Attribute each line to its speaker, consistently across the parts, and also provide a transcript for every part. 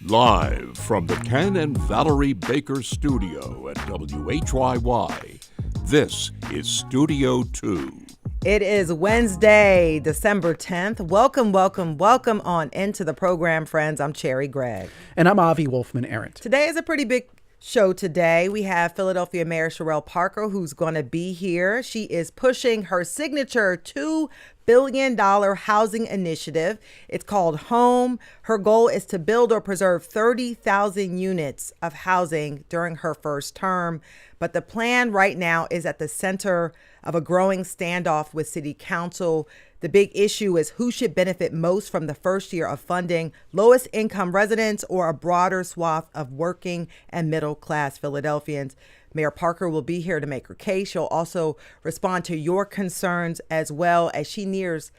Speaker 1: Live from the Ken and Valerie Baker studio at WHYY, this is Studio 2.
Speaker 2: It is Wednesday, December 10th. Welcome on into the program, friends. I'm Cherry Gregg.
Speaker 3: And I'm Avi Wolfman-Arent.
Speaker 2: Today is a pretty big show today. We have Philadelphia Mayor Cherelle Parker, who's going to be here. She is pushing her signature $2 billion housing initiative. It's called H.O.M.E. Her goal is to build or preserve 30,000 units of housing during her first term. But the plan right now is at the center of a growing standoff with City Council. The big issue is who should benefit most from the first year of funding, lowest income residents or a broader swath of working and middle class Philadelphians. Mayor Parker will be here to make her case. She'll also respond to your concerns as well as she nears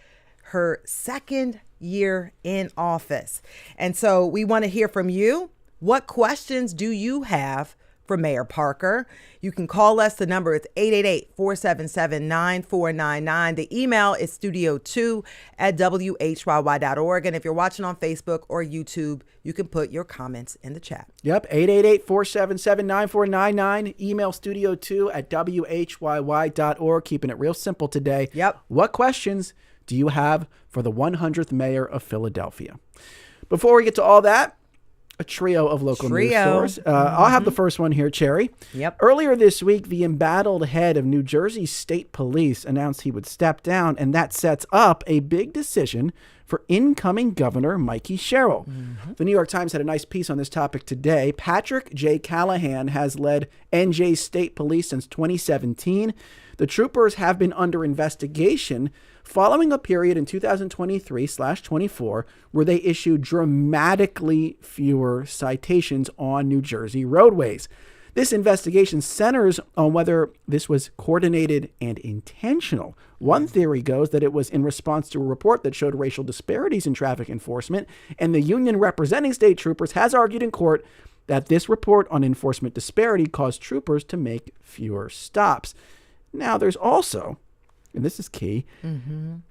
Speaker 2: her second year in office. And so we want to hear from you. What questions do you have for Mayor Parker? You can call us. The number is 888-477-9499. The email is studio2@whyy.org. And if you're watching on Facebook or YouTube, you can put your comments in the chat.
Speaker 3: Yep, 888-477-9499. Email studio2@whyy.org. Keeping it real simple today.
Speaker 2: Yep.
Speaker 3: What questions do you have for the 100th mayor of Philadelphia? Before we get to all that, a trio of local news stories. I'll have the first one here, Cherry.
Speaker 2: Yep.
Speaker 3: Earlier this week, the embattled head of New Jersey State Police announced he would step down, and that sets up a big decision for incoming Governor Mikey Sherrill. The New York Times had a nice piece on this topic today. Patrick J. Callahan has led NJ State Police since 2017. The troopers have been under investigation following a period in 2023/24 where they issued dramatically fewer citations on New Jersey roadways. This investigation centers on whether this was coordinated and intentional. One theory goes that it was in response to a report that showed racial disparities in traffic enforcement, and the union representing state troopers has argued in court that this report on enforcement disparity caused troopers to make fewer stops. Now, there's also, and this is key,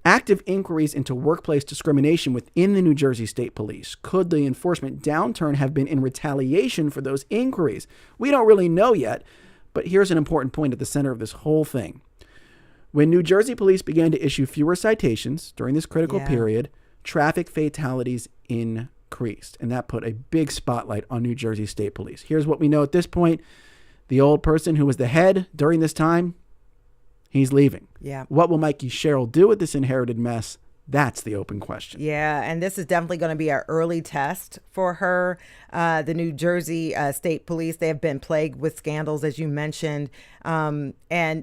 Speaker 3: active inquiries into workplace discrimination within the New Jersey State Police. Could the enforcement downturn have been in retaliation for those inquiries? We don't really know yet, but here's an important point at the center of this whole thing. When New Jersey Police began to issue fewer citations during this critical period, traffic fatalities increased, and that put a big spotlight on New Jersey State Police. Here's what we know at this point. The old person who was the head during this time, he's leaving.
Speaker 2: Yeah.
Speaker 3: What will Mikey Sherrill do with this inherited mess? That's the open question.
Speaker 2: Yeah, and this is definitely going to be an early test for her. The New Jersey State Police, they have been plagued with scandals, as you mentioned. And,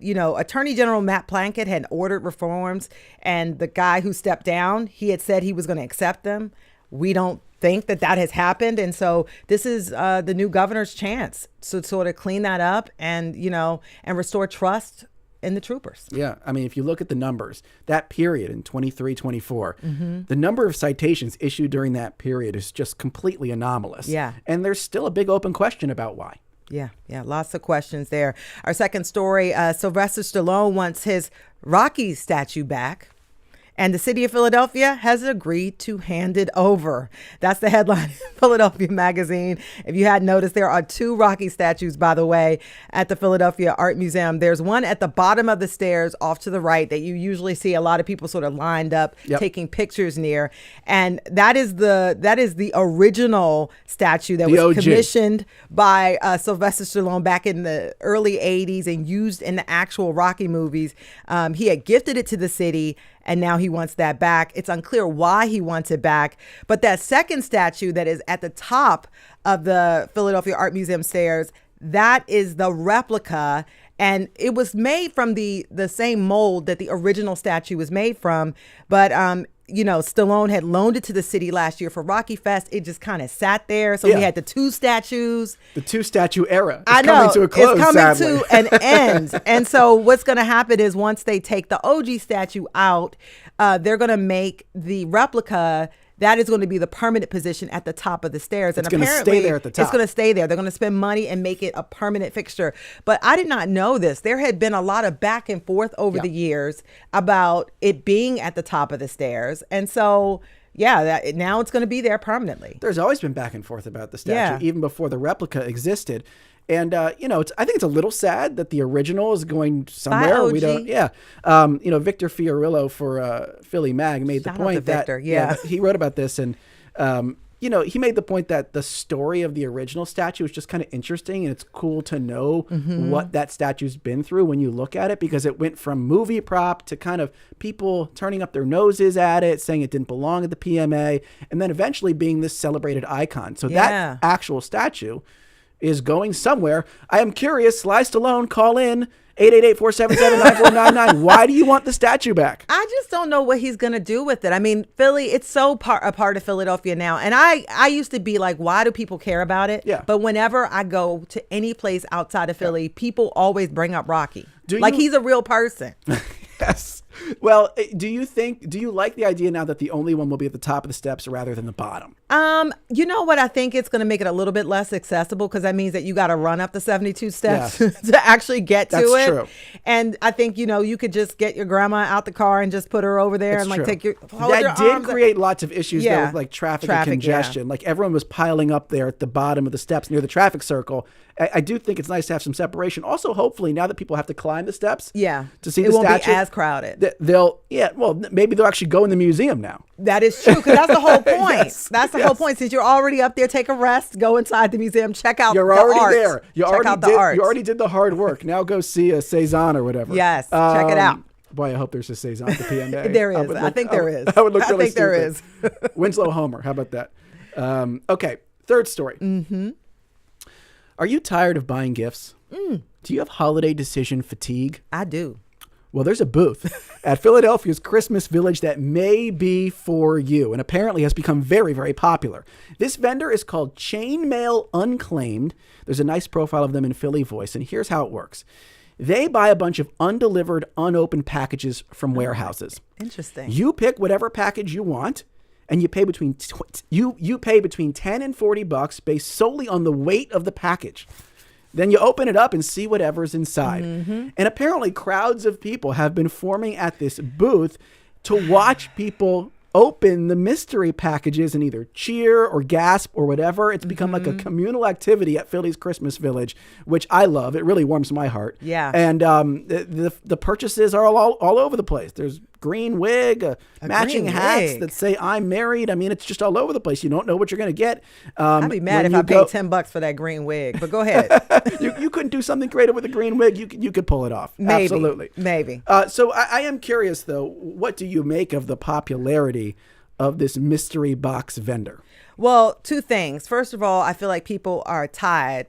Speaker 2: you know, Attorney General Matt Plankett had ordered reforms, and the guy who stepped down, he had said he was going to accept them. We don't think that has happened. And so this is the new governor's chance to sort of clean that up and, you know, and restore trust in the troopers.
Speaker 3: Yeah. I mean, if you look at the numbers, that period in 23-24, the number of citations issued during that period is just completely anomalous.
Speaker 2: Yeah.
Speaker 3: And there's still a big open question about why.
Speaker 2: Yeah. Lots of questions there. Our second story, Sylvester Stallone wants his Rocky statue back, and the city of Philadelphia has agreed to hand it over. That's the headline in Philadelphia Magazine. If you hadn't noticed, there are 2 Rocky statues, by the way, at the Philadelphia Art Museum. There's one at the bottom of the stairs off to the right that you usually see a lot of people sort of lined up taking pictures near. And that is the original statue that was commissioned by Sylvester Stallone back in the early 80s and used in the actual Rocky movies. He had gifted it to the city, and now he wants that back. It's unclear why he wants it back. But that second statue that is at the top of the Philadelphia Art Museum stairs, that is the replica. And it was made from the same mold that the original statue was made from. But you know, Stallone had loaned it to the city last year for Rocky Fest. It just kind of sat there. So we had the 2 statues.
Speaker 3: The 2-statue era is
Speaker 2: coming
Speaker 3: to a close,
Speaker 2: it's coming
Speaker 3: sadly.
Speaker 2: to an end. And so what's going to happen is once they take the OG statue out, they're going to make the replica that is going to be the permanent position at the top of the stairs.
Speaker 3: It's going to stay there at the top.
Speaker 2: It's going to stay there. They're going to spend money and make it a permanent fixture. But I did not know this. There had been a lot of back and forth over the years about it being at the top of the stairs. And so, now it's going to be there permanently.
Speaker 3: There's always been back and forth about the statue,
Speaker 2: Yeah.
Speaker 3: even before the replica existed. And, I think it's a little sad that the original is going somewhere.
Speaker 2: OG.
Speaker 3: We don't, Victor Fiorillo for Philly Mag made
Speaker 2: Shout
Speaker 3: the
Speaker 2: out to
Speaker 3: point that
Speaker 2: Victor, yeah.
Speaker 3: he wrote about this. And, he made the point that the story of the original statue is just kind of interesting. And it's cool to know what that statue's been through when you look at it, because it went from movie prop to kind of people turning up their noses at it, saying it didn't belong at the PMA, and then eventually being this celebrated icon. So that actual statue is going somewhere. I am curious. Sly Stallone, call in 888-477-9499. Why do you want the statue back?
Speaker 2: I just don't know what he's going to do with it. I mean, Philly, it's so a part of Philadelphia now. And I used to be like, why do people care about it?
Speaker 3: Yeah.
Speaker 2: But whenever I go to any place outside of Philly, people always bring up Rocky.
Speaker 3: Do
Speaker 2: like
Speaker 3: you-
Speaker 2: he's a real person.
Speaker 3: Yes. Well, do you like the idea now that the only one will be at the top of the steps rather than the bottom?
Speaker 2: You know what? I think it's going to make it a little bit less accessible, because that means that you got to run up the 72 steps to actually get to
Speaker 3: That's
Speaker 2: it.
Speaker 3: true.
Speaker 2: And I think, you could just get your grandma out the car and just put her over there
Speaker 3: It's
Speaker 2: and
Speaker 3: true.
Speaker 2: take your
Speaker 3: That did create lots of issues though,
Speaker 2: Yeah.
Speaker 3: with like traffic and
Speaker 2: Traffic,
Speaker 3: congestion. Like everyone was piling up there at the bottom of the steps near the traffic circle. I do think it's nice to have some separation. Also, hopefully, now that people have to climb the steps, to see
Speaker 2: it
Speaker 3: the
Speaker 2: won't
Speaker 3: statue,
Speaker 2: be as crowded.
Speaker 3: Maybe they'll actually go in the museum now.
Speaker 2: That is true, because that's the whole point.
Speaker 3: Yes,
Speaker 2: That's the whole point. Since you're already up there, take a rest, go inside the museum, check out
Speaker 3: You're
Speaker 2: the
Speaker 3: already
Speaker 2: art.
Speaker 3: there. You
Speaker 2: Check
Speaker 3: already did the hard work. Now go see a Cezanne or whatever.
Speaker 2: Yes, check it out.
Speaker 3: Boy, I hope there's a Cezanne at the PMA.
Speaker 2: There is. I think there is.
Speaker 3: I would look
Speaker 2: I
Speaker 3: really
Speaker 2: think there
Speaker 3: stupid.
Speaker 2: is.
Speaker 3: Winslow Homer. How about that? Okay, third story. Mm-hmm. Are you tired of buying gifts? Do you have holiday decision fatigue?
Speaker 2: I do.
Speaker 3: Well, there's a booth at Philadelphia's Christmas Village that may be for you, and apparently has become very, very popular. This vendor is called Chainmail Unclaimed. There's a nice profile of them in Philly Voice, and here's how it works. They buy a bunch of undelivered, unopened packages from warehouses.
Speaker 2: Interesting.
Speaker 3: You pick whatever package you want, and you pay between you pay between $10 and $40 based solely on the weight of the package. Then you open it up and see whatever's inside. And apparently crowds of people have been forming at this booth to watch people open the mystery packages and either cheer or gasp or whatever. It's become like a communal activity at Philly's Christmas Village, which I love. It really warms my heart.
Speaker 2: Yeah.
Speaker 3: And the purchases are all over the place. There's green wig, matching
Speaker 2: green
Speaker 3: hats
Speaker 2: wig.
Speaker 3: that say I'm married. I mean, it's just all over the place. You don't know what you're going to get.
Speaker 2: I'd be mad if I paid $10 for that green wig, but go ahead.
Speaker 3: you couldn't do something creative with a green wig. You could pull it off.
Speaker 2: Maybe.
Speaker 3: Absolutely.
Speaker 2: Maybe.
Speaker 3: So I am curious, though, what do you make of the popularity of this mystery box vendor?
Speaker 2: Well, two things. First of all, I feel like people are tired.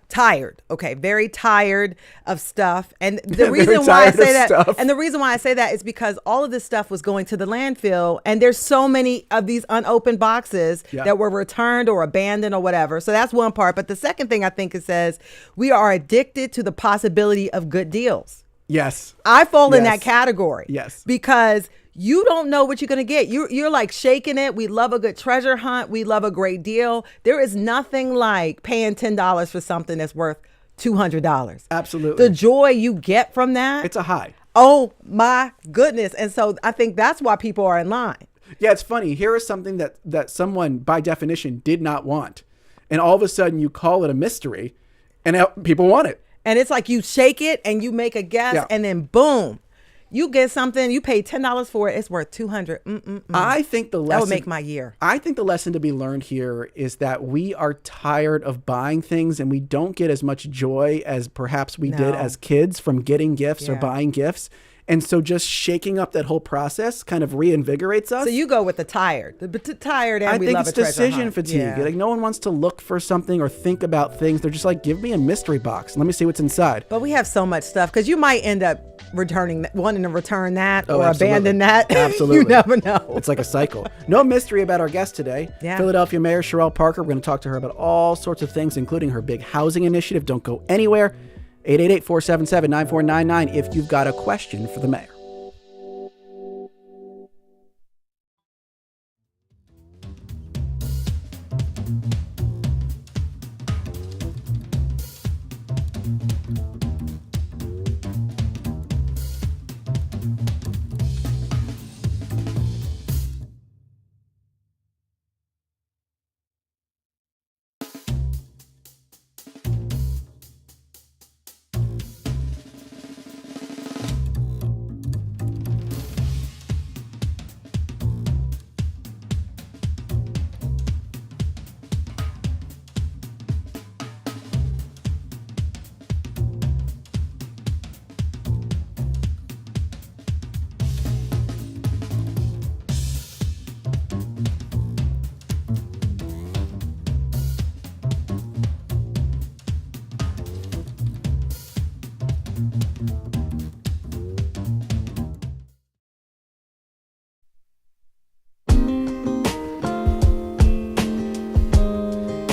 Speaker 2: Tired. Okay. Very tired of stuff. And the reason why I say that, and the reason why I say that is because all of this stuff was going to the landfill, and there's so many of these unopened boxes that were returned or abandoned or whatever. So that's one part. But the second thing I think it says, we are addicted to the possibility of good deals.
Speaker 3: Yes.
Speaker 2: I fall in that category.
Speaker 3: Yes.
Speaker 2: Because you don't know what you're going to get. You're like shaking it. We love a good treasure hunt. We love a great deal. There is nothing like paying $10 for something that's worth $200.
Speaker 3: Absolutely.
Speaker 2: The joy you get from that.
Speaker 3: It's a high.
Speaker 2: Oh my goodness. And so I think that's why people are in line.
Speaker 3: Yeah, it's funny. Here is something that someone by definition did not want. And all of a sudden you call it a mystery and people want it.
Speaker 2: And it's like you shake it and you make a guess and then boom. You get something, you pay $10 for it, it's worth $200.
Speaker 3: I think the lesson
Speaker 2: that would make my year.
Speaker 3: I think the lesson to be learned here is that we are tired of buying things and we don't get as much joy as perhaps we did as kids from getting gifts or buying gifts. And so just shaking up that whole process kind of reinvigorates us.
Speaker 2: So you go with the tired. The tired and
Speaker 3: I
Speaker 2: we
Speaker 3: think
Speaker 2: love
Speaker 3: it's
Speaker 2: a treasure
Speaker 3: decision
Speaker 2: hunt.
Speaker 3: fatigue.
Speaker 2: Yeah.
Speaker 3: Like no one wants to look for something or think about things. They're just like, give me a mystery box. Let me see what's inside.
Speaker 2: But we have so much stuff because you might end up wanting to return that or
Speaker 3: absolutely.
Speaker 2: abandon that.
Speaker 3: Absolutely.
Speaker 2: You never know.
Speaker 3: It's like a cycle. No mystery about our guest today.
Speaker 2: Yeah.
Speaker 3: Philadelphia Mayor Cherelle Parker. We're going to talk to her about all sorts of things, including her big housing initiative. Don't go anywhere. 888-477-9499 if you've got a question for the mayor.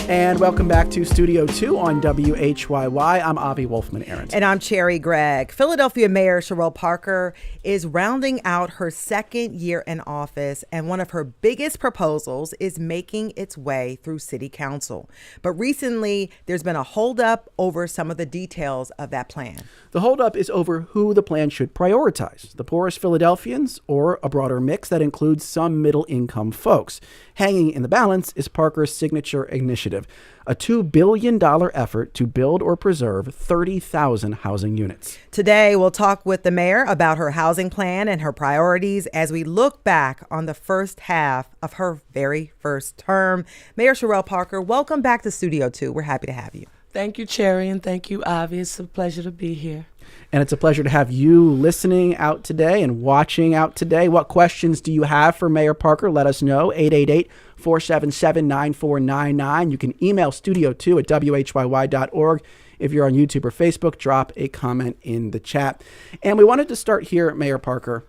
Speaker 3: And welcome back to Studio 2 on WHYY. I'm Avi Wolfman-Arent.
Speaker 2: And I'm Cherry Gregg. Philadelphia Mayor Cherelle Parker is rounding out her second year in office, and one of her biggest proposals is making its way through City Council. But recently, there's been a holdup over some of the details of that plan.
Speaker 3: The holdup is over who the plan should prioritize, the poorest Philadelphians or a broader mix that includes some middle-income folks. Hanging in the balance is Parker's signature initiative, a $2 billion effort to build or preserve 30,000 housing units.
Speaker 2: Today, we'll talk with the mayor about her housing plan and her priorities as we look back on the first half of her very first term. Mayor Cherelle Parker, welcome back to Studio 2. We're happy to have you.
Speaker 4: Thank you, Cherry, and thank you, Avi. It's a pleasure to be here.
Speaker 3: And it's a pleasure to have you listening out today and watching out today. What questions do you have for Mayor Parker? Let us know, 888-477-9499. You can email studio2 at whyy.org. If you're on YouTube or Facebook, drop a comment in the chat. And we wanted to start here at Mayor Parker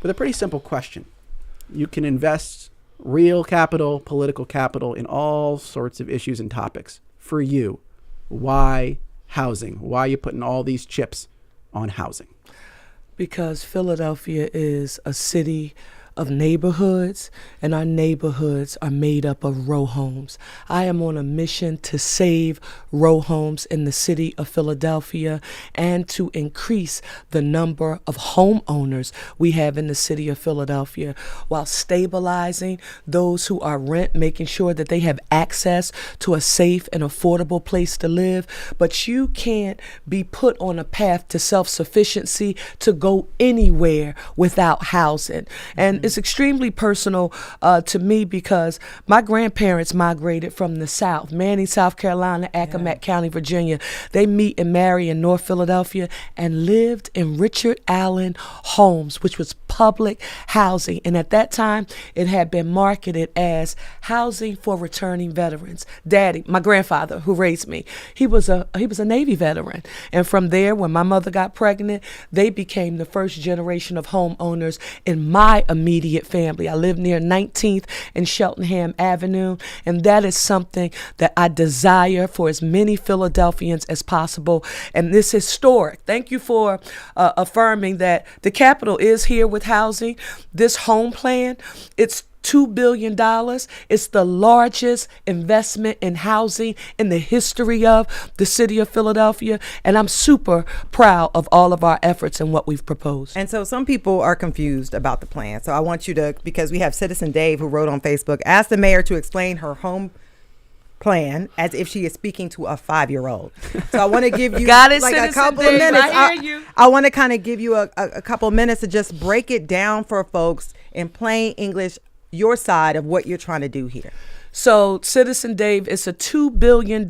Speaker 3: with a pretty simple question. You can invest real capital, political capital in all sorts of issues and topics. For you, why housing? Why are you putting all these chips on housing?
Speaker 4: Because Philadelphia is a city of neighborhoods, and our neighborhoods are made up of row homes. I am on a mission to save row homes in the city of Philadelphia and to increase the number of homeowners we have in the city of Philadelphia while stabilizing those who are rent, making sure that they have access to a safe and affordable place to live. But you can't be put on a path to self-sufficiency to go anywhere without housing. And it's extremely personal to me because my grandparents migrated from the South, Manning, South Carolina, Accomack County, Virginia. They meet and marry in North Philadelphia and lived in Richard Allen Homes, which was public housing. And at that time, it had been marketed as housing for returning veterans. Daddy, my grandfather who raised me, he was a Navy veteran. And from there, when my mother got pregnant, they became the first generation of homeowners in my immediate family. I live near 19th and Cheltenham Avenue, and that is something that I desire for as many Philadelphians as possible. And this is historic. Thank you for affirming that the capital is here with housing. This home plan, it's $2 billion. It's the largest investment in housing in the history of the city of Philadelphia. And I'm super proud of all of our efforts and what we've proposed.
Speaker 2: And so some people are confused about the plan. So I want you to, because we have Citizen Dave who wrote on Facebook, ask the mayor to explain her home plan as if she is speaking to a 5-year-old. So I want to give you
Speaker 4: Got it,
Speaker 2: like
Speaker 4: Citizen
Speaker 2: a couple
Speaker 4: Dave.
Speaker 2: of minutes.
Speaker 4: I hear you.
Speaker 2: I want to kind of give you a couple of minutes to just break it down for folks in plain English, your side of what you're trying to do here.
Speaker 4: So, Citizen Dave, it's a $2 billion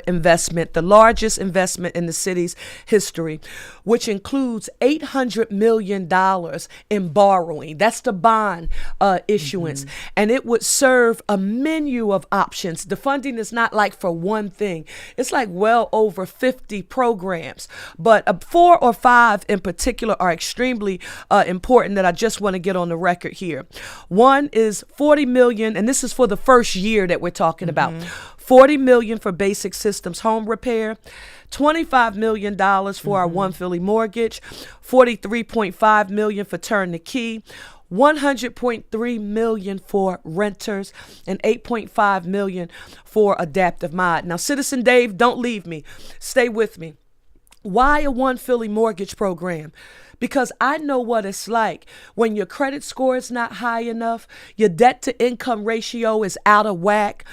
Speaker 4: investment, the largest investment in the city's history, which includes $800 million in borrowing. That's the bond issuance. And it would serve a menu of options. The funding is not like for one thing. It's like well over 50 programs. But 4 or 5 in particular are extremely important that I just want to get on the record here. One is $40 million, and this is for the first year that we're talking about. $40 million for basic systems home repair, $25 million for our One Philly mortgage, $43.5 million for Turn the Key, $100.3 million for renters, and $8.5 million for adaptive mod. Now, Citizen Dave, don't leave me. Stay with me. Why a One Philly mortgage program? Because I know what it's like when your credit score is not high enough, your debt to income ratio is out of whack.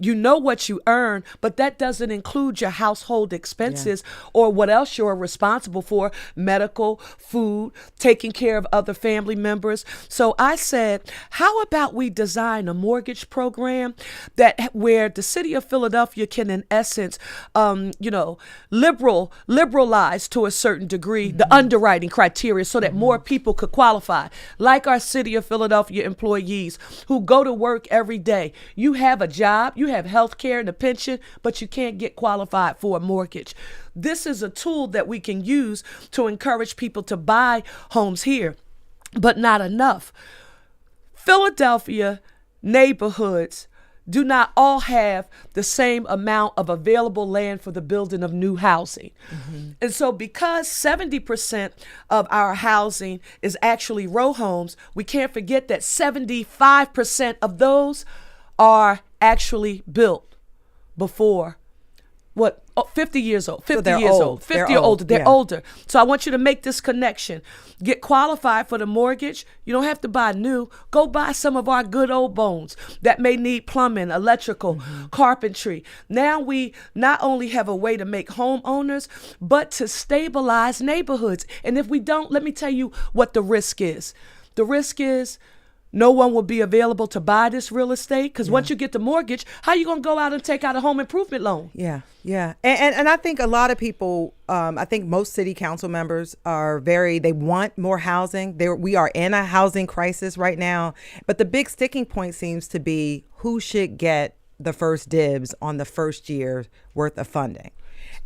Speaker 4: You know what you earn, but that doesn't include your household expenses or what else you're responsible for, medical, food, taking care of other family members. So I said, how about we design a mortgage program that where the city of Philadelphia can, in essence, liberalize to a certain degree the underwriting criteria so that more people could qualify. Like our City of Philadelphia employees who go to work every day. You have a job, you have health care and a pension, but you can't get qualified for a mortgage. This is a tool that we can use to encourage people to buy homes here, but not enough. Philadelphia neighborhoods do not all have the same amount of available land for the building of new housing. And so because 70% of our housing is actually row homes, we can't forget that 75% of those are actually built before 50 years old, 50
Speaker 2: they're
Speaker 4: years
Speaker 2: old.
Speaker 4: old, 50
Speaker 2: They're
Speaker 4: or older.
Speaker 2: old,
Speaker 4: They're
Speaker 2: yeah.
Speaker 4: older. So I want you to make this connection. Get qualified for the mortgage. You don't have to buy new. Go buy some of our good old bones that may need plumbing, electrical, carpentry. Now we not only have a way to make homeowners, but to stabilize neighborhoods. And if we don't, let me tell you what the risk is. The risk is no one will be available to buy this real estate because once you get the mortgage, how are you going to go out and take out a home improvement loan?
Speaker 2: Yeah. And I think a lot of people, I think most city council members they want more housing. We are in a housing crisis right now. But the big sticking point seems to be who should get the first dibs on the first year's worth of funding.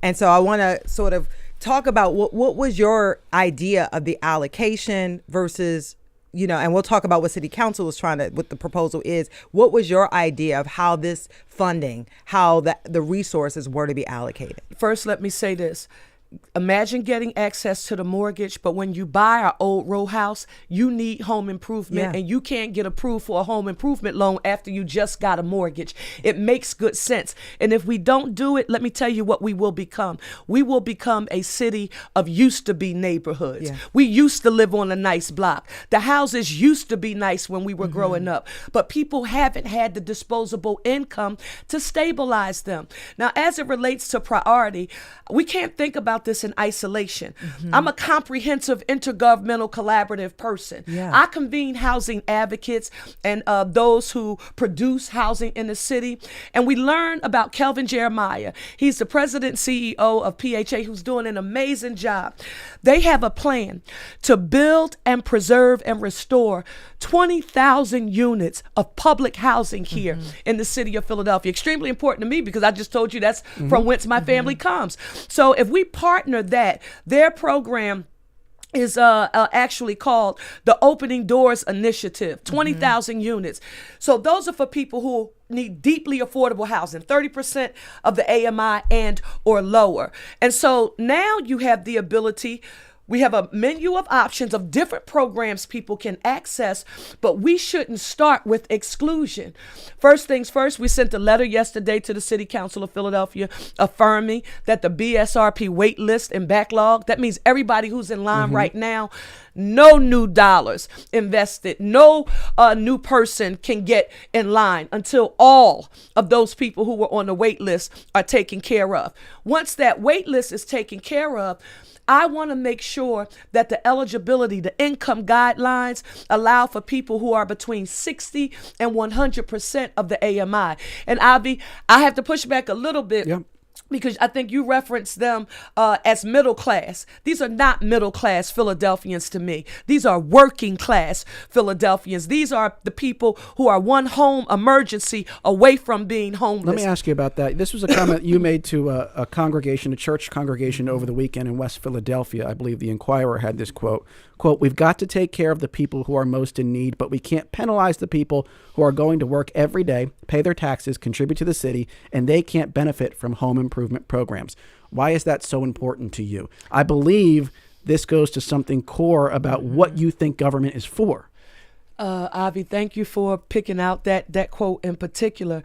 Speaker 2: And so I want to sort of talk about what was your idea of the allocation versus, and we'll talk about what city council is what the proposal is. What was your idea of how this funding, how the resources were to be allocated?
Speaker 4: First, let me say this. Imagine getting access to the mortgage, but when you buy our old row house, you need home improvement, and you can't get approved for a home improvement loan after you just got a mortgage. It makes good sense. And if we don't do it, let me tell you what we will become. We will become a city of used to be neighborhoods.
Speaker 2: Yeah.
Speaker 4: We used to live on a nice block. The houses used to be nice when we were growing up, but people haven't had the disposable income to stabilize them. Now, as it relates to priority, we can't think about this in isolation. I'm a comprehensive intergovernmental collaborative person.
Speaker 2: Yeah.
Speaker 4: I convene housing advocates and those who produce housing in the city. And we learn about Kelvin Jeremiah. He's the president and CEO of PHA, who's doing an amazing job. They have a plan to build and preserve and restore 20,000 units of public housing here in the city of Philadelphia. Extremely important to me because I just told you that's from whence my family comes. So if we partner that, their program is actually called the Opening Doors Initiative, 20,000 units. So those are for people who need deeply affordable housing, 30% of the AMI and or lower. And so now you have the ability. We have a menu of options of different programs people can access, but we shouldn't start with exclusion. First things first, we sent a letter yesterday to the City Council of Philadelphia affirming that the BSRP wait list and backlog, that means everybody who's in line right now, no new dollars invested, no new person can get in line until all of those people who were on the wait list are taken care of. Once that wait list is taken care of, I want to make sure that the eligibility, the income guidelines allow for people who are between 60 and 100% of the AMI. And Avi, I have to push back a little bit.
Speaker 3: Yep.
Speaker 4: Because I think you referenced them as middle class. These are not middle class Philadelphians to me. These are working class Philadelphians. These are the people who are one home emergency away from being homeless.
Speaker 3: Let me ask you about that. This was a comment you made to a congregation, a church congregation over the weekend in West Philadelphia. I believe the Inquirer had this quote, "We've got to take care of the people who are most in need, but we can't penalize the people who are going to work every day, pay their taxes, contribute to the city, and they can't benefit from home improvement programs." Why is that so important to you? I believe this goes to something core about what you think government is for.
Speaker 4: Avi, thank you for picking out that quote in particular,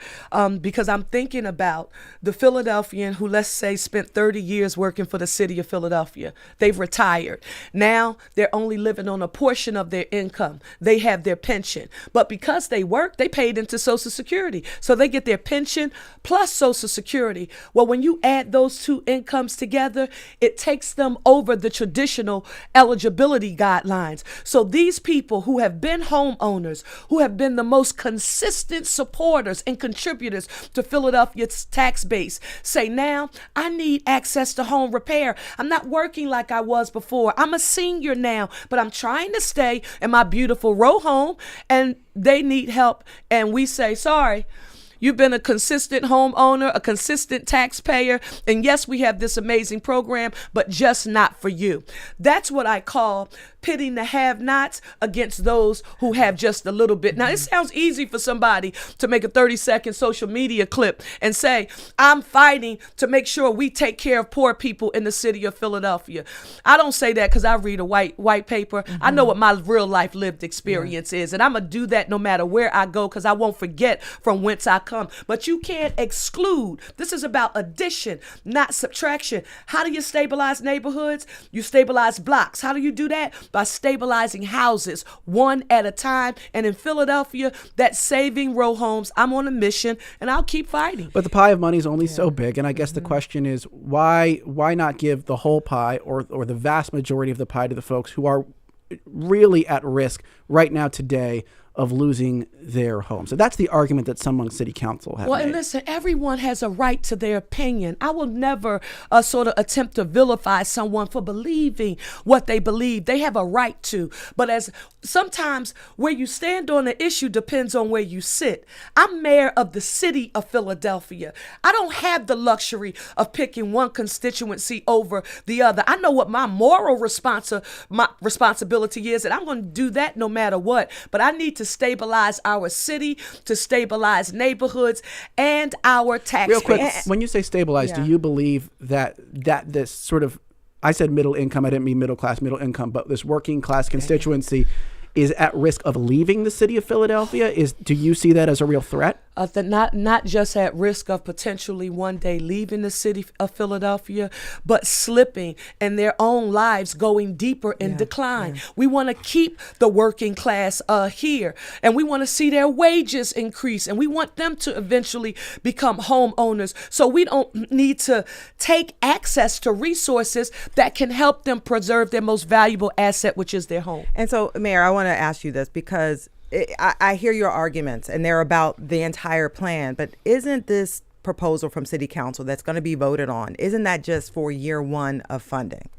Speaker 4: because I'm thinking about the Philadelphian who, let's say, spent 30 years working for the city of Philadelphia. They've retired. Now they're only living on a portion of their income. They have their pension. But because they work, they paid into Social Security. So they get their pension plus Social Security. Well, when you add those two incomes together, it takes them over the traditional eligibility guidelines. So these people who have been home homeowners who have been the most consistent supporters and contributors to Philadelphia's tax base say, now I need access to home repair. I'm not working like I was before. I'm a senior now, but I'm trying to stay in my beautiful row home, and they need help. And we say, sorry. You've been a consistent homeowner, a consistent taxpayer, and yes, we have this amazing program, but just not for you. That's what I call pitting the have-nots against those who have just a little bit. Now, it sounds easy for somebody to make a 30-second social media clip and say, I'm fighting to make sure we take care of poor people in the city of Philadelphia. I don't say that because I read a white paper. I know what my real life lived experience is, and I'm going to do that no matter where I go because I won't forget from whence I come. But you can't exclude. This is about addition, not subtraction. How do you stabilize neighborhoods? You stabilize blocks. How do you do that? By stabilizing houses one at a time. And in Philadelphia, that's saving row homes. I'm on a mission, and I'll keep fighting.
Speaker 3: But the pie of money is only so big, and I guess the question is, why not give the whole pie or the vast majority of the pie to the folks who are really at risk right now today of losing their home? So that's the argument that some on city council have made.
Speaker 4: And listen, everyone has a right to their opinion. I will never sort of attempt to vilify someone for believing what they believe. They have a right to. But as sometimes where you stand on the issue depends on where you sit. I'm mayor of the city of Philadelphia. I don't have the luxury of picking one constituency over the other. I know what my moral responsibility is, and I'm going to do that no matter what. But I need to stabilize our city, to stabilize neighborhoods, and our tax
Speaker 3: Real quick,
Speaker 4: base.
Speaker 3: when you say stabilize, do you believe that this sort of, I said middle income, I didn't mean middle class, middle income, but this working class constituency is at risk of leaving the city of Philadelphia? Do you see that as a real threat?
Speaker 4: Not just at risk of potentially one day leaving the city of Philadelphia, but slipping in their own lives, going deeper in decline. We want to keep the working class here, and we want to see their wages increase, and we want them to eventually become homeowners. So we don't need to take access to resources that can help them preserve their most valuable asset, which is their home.
Speaker 2: And so, Mayor, I want to ask you this because I hear your arguments and they're about the entire plan, but isn't this proposal from City Council that's going to be voted on, isn't that just for year one of funding?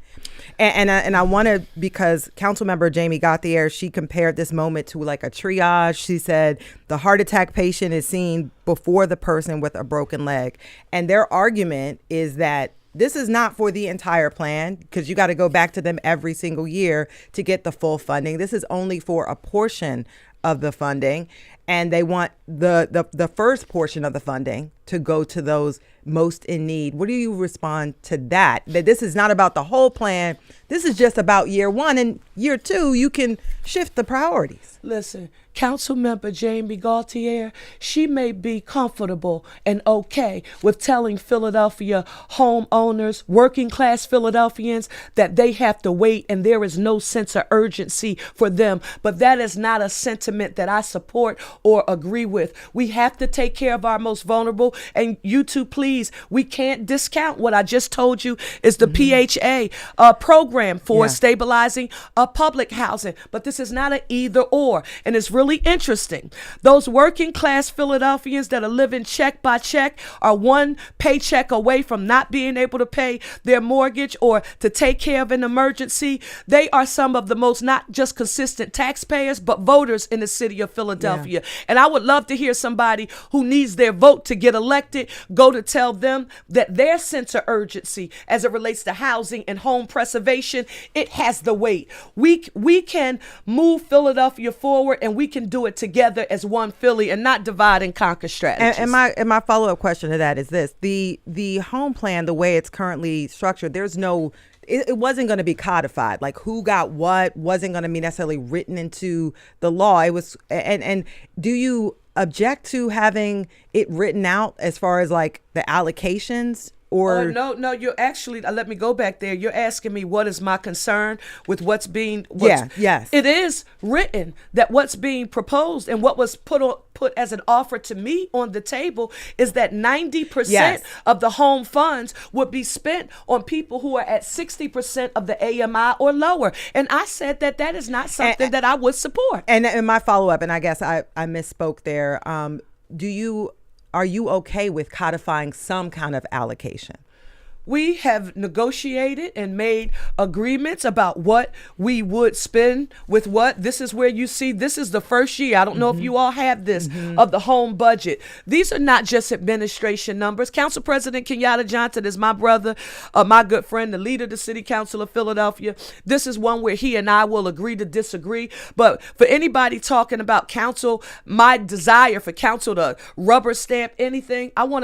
Speaker 2: And I want to, because Councilmember Jamie Gauthier, she compared this moment to like a triage. She said the heart attack patient is seen before the person with a broken leg. And their argument is that this is not for the entire plan because you got to go back to them every single year to get the full funding. This is only for a portion of the funding, and they want the first portion of the funding to go to those most in need. What do you respond to that? That this is not about the whole plan. This is just about year one, and year two, you can shift the priorities.
Speaker 4: Listen, Councilmember Jamie Gauthier, she may be comfortable and okay with telling Philadelphia homeowners, working class Philadelphians, that they have to wait and there is no sense of urgency for them. But that is not a sentiment that I support or agree with. We have to take care of our most vulnerable. And you two, please, we can't discount what I just told you is the PHA program for stabilizing public housing. But this is not an either or. And it's really interesting. Those working class Philadelphians that are living check by check are one paycheck away from not being able to pay their mortgage or to take care of an emergency. They are some of the most not just consistent taxpayers, but voters in the city of Philadelphia. And I would love to hear somebody who needs their vote to get elected go to tell them that their sense of urgency as it relates to housing and home preservation, it has the weight. We can move Philadelphia forward, and we can do it together as one Philly and not divide and conquer strategies.
Speaker 2: And my follow-up question to that is this: the home plan, the way it's currently structured, there's no, it wasn't going to be codified. Like who got what wasn't going to be necessarily written into the law. It was, and do you object to having it written out as far as like the allocations, or
Speaker 4: no, you're actually, let me go back there. You're asking me what is my concern with
Speaker 2: yes.
Speaker 4: It is written that what's being proposed and what was put as an offer to me on the table is that 90% of the home funds would be spent on people who are at 60% of the AMI or lower. And I said that is not something that I would support.
Speaker 2: And in my follow-up, and I guess I misspoke there, are you okay with codifying some kind of allocation?
Speaker 4: We have negotiated and made agreements about what we would spend with what. This is where you see, this is the first year. I don't know if you all have this, of the home budget. These are not just administration numbers. Council President Kenyatta Johnson is my brother, my good friend, the leader of the City Council of Philadelphia. This is one where he and I will agree to disagree. But for anybody talking about council, my desire for council to rubber stamp anything, I want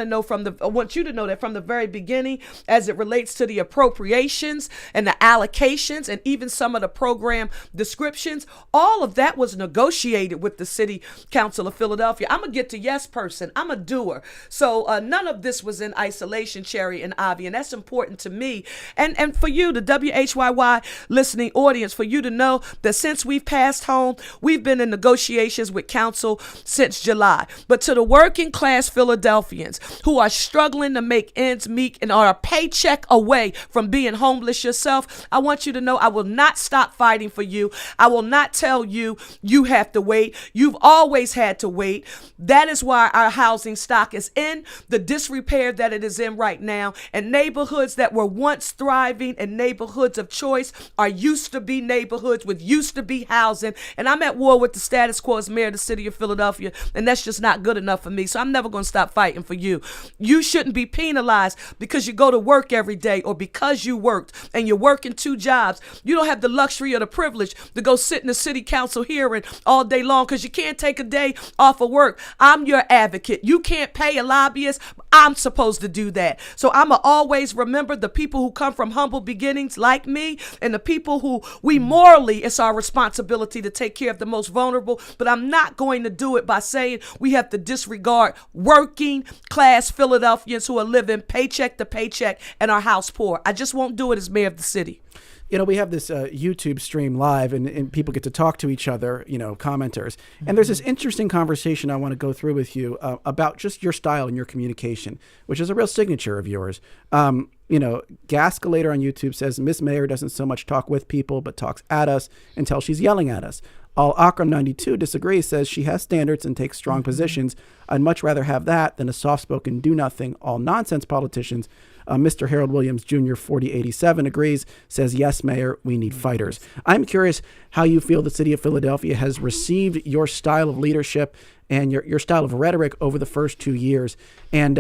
Speaker 4: you to know that from the very beginning, as it relates to the appropriations and the allocations and even some of the program descriptions, all of that was negotiated with the City Council of Philadelphia. I'm going to get to yes person. I'm a doer. So none of this was in isolation, Cherry and Avi, and that's important to me. And for you, the WHYY listening audience, for you to know that since we've passed home, we've been in negotiations with council since July. But to the working class Philadelphians who are struggling to make ends meet and are a paycheck away from being homeless yourself, I want you to know I will not stop fighting for you. I will not tell you you have to wait. You've always had to wait. That is why our housing stock is in the disrepair that it is in right now. And neighborhoods that were once thriving and neighborhoods of choice are used to be neighborhoods with used to be housing. And I'm at war with the status quo as mayor of the city of Philadelphia. And that's just not good enough for me. So I'm never going to stop fighting for you. You shouldn't be penalized because you go to work every day or because you worked and you're working 2 jobs. You don't have the luxury or the privilege to go sit in the city council hearing all day long because you can't take a day off of work. I'm your advocate. You can't pay a lobbyist. I'm supposed to do that. So I'm going to always remember the people who come from humble beginnings like me and the people who we morally, it's our responsibility to take care of the most vulnerable. But I'm not going to do it by saying we have to disregard working class Philadelphians who are living paycheck to paycheck and are house poor. I just won't do it as mayor of the city.
Speaker 3: You know, we have this YouTube stream live and people get to talk to each other, you know, commenters. And there's this interesting conversation I want to go through with you about just your style and your communication, which is a real signature of yours. You know, Gascalator on YouTube says, Miss Mayor doesn't so much talk with people, but talks at us until she's yelling at us. All Akram 92 disagrees, says she has standards and takes strong positions. I'd much rather have that than a soft-spoken, do-nothing, all-nonsense politicians. Mr. Harold Williams Jr. 4087 agrees, says, yes, Mayor, we need fighters. I'm curious how you feel the city of Philadelphia has received your style of leadership and your style of rhetoric over the first 2 years. And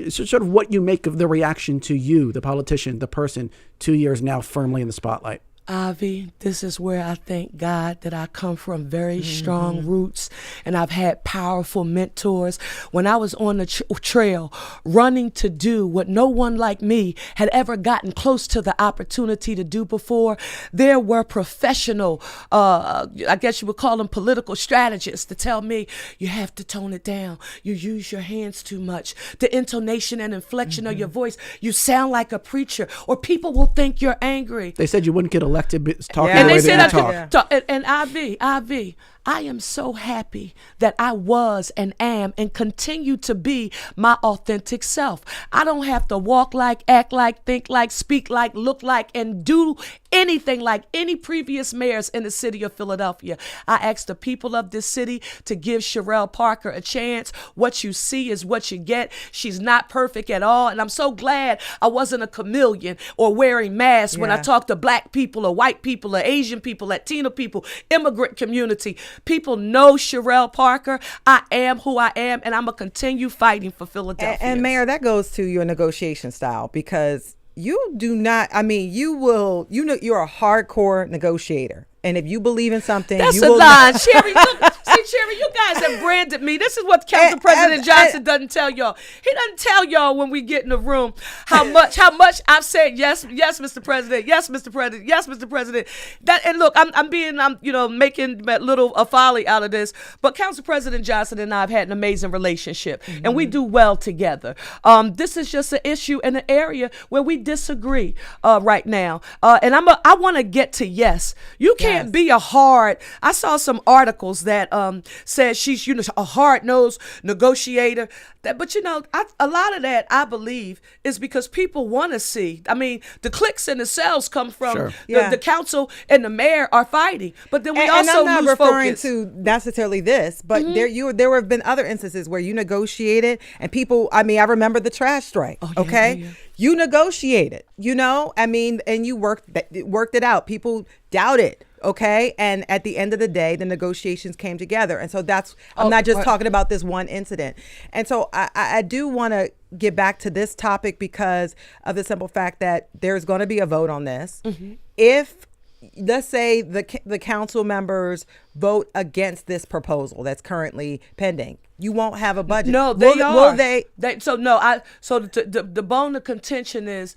Speaker 3: sort of what you make of the reaction to you, the politician, the person, 2 years now firmly in the spotlight.
Speaker 4: Avi, this is where I thank God that I come from very strong roots and I've had powerful mentors. When I was on the trail running to do what no one like me had ever gotten close to the opportunity to do before, there were professional, I guess you would call them political strategists, to tell me you have to tone it down. You use your hands too much. The intonation and inflection of your voice, you sound like a preacher, or people will think you're angry.
Speaker 3: They said you wouldn't get elected talking
Speaker 4: And
Speaker 3: the way
Speaker 4: they said
Speaker 3: that you talk.
Speaker 4: And IV, I am so happy that I was and am and continue to be my authentic self. I don't have to walk like, act like, think like, speak like, look like, and do anything like any previous mayors in the city of Philadelphia. I ask the people of this city to give Cherelle Parker a chance. What you see is what you get. She's not perfect at all. And I'm so glad I wasn't a chameleon or wearing masks when I talk to black people or white people or Asian people, Latino people, immigrant community. People know Cherelle Parker. I am who I am, and I'm going to continue fighting for Philadelphia.
Speaker 2: And Mayor, that goes to your negotiation style, because you do not, I mean, you're a hardcore negotiator. And if you believe in something,
Speaker 4: that's
Speaker 2: you
Speaker 4: a
Speaker 2: will
Speaker 4: lie. Sherry, look, see Cherry, you guys have branded me. This is what Council President Johnson doesn't tell y'all. He doesn't tell y'all when we get in the room how much I've said yes, Mr. President, yes, Mr. President, yes, Mr. President. And look, I'm making a little folly out of this, but Council President Johnson and I have had an amazing relationship, and we do well together. This is just an issue in an area where we disagree right now, and I want to get to yes. You can't be a hard. I saw some articles that said she's a hard-nosed negotiator. But a lot of that I believe is because people want to see. I mean, the clicks and the sales come from the council and the mayor are fighting. But then we also
Speaker 2: I'm not
Speaker 4: lose
Speaker 2: referring
Speaker 4: focus.
Speaker 2: to necessarily this, but there have been other instances where you negotiated and people. I mean, I remember the trash strike. You negotiated. And you worked it out. People doubted. Okay. And at the end of the day, the negotiations came together. And so I'm not just talking about this one incident. And so I do want to get back to this topic because of the simple fact that there's going to be a vote on this. If, let's say, the council members vote against this proposal that's currently pending, you won't have a budget.
Speaker 4: No, they are.
Speaker 2: Will they?
Speaker 4: So the bone of contention is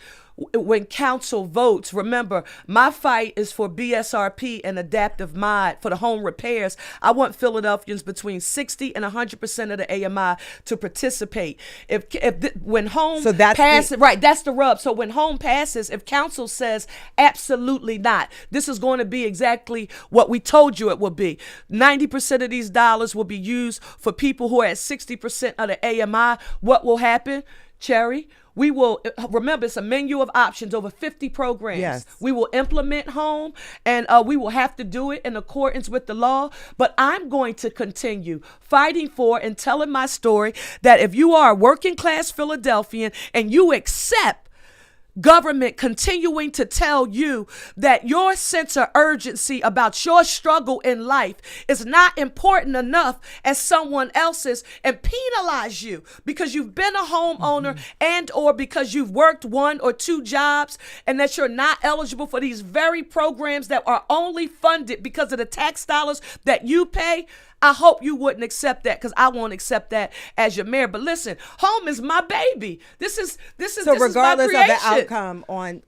Speaker 4: when council votes. Remember, my fight is for BSRP and adaptive mod for the home repairs. I want Philadelphians between 60 and 100% of the AMI to participate. When home passes, right, that's the rub. So when home passes, if council says absolutely not, this is going to be exactly what we told you it will be. 90% of these dollars will be used for people who are at 60% of the AMI. What will happen, Cherry? We will, remember, it's a menu of options, over 50 programs.
Speaker 2: Yes.
Speaker 4: We will implement home, and we will have to do it in accordance with the law. But I'm going to continue fighting for and telling my story that if you are a working class Philadelphian and you accept government continuing to tell you that your sense of urgency about your struggle in life is not important enough as someone else's, and penalize you because you've been a homeowner and or because you've worked 1 or 2 jobs, and that you're not eligible for these very programs that are only funded because of the tax dollars that you pay. I hope you wouldn't accept that, because I won't accept that as your mayor. But listen, home is my baby. This is
Speaker 2: regardless
Speaker 4: my
Speaker 2: of the outcome on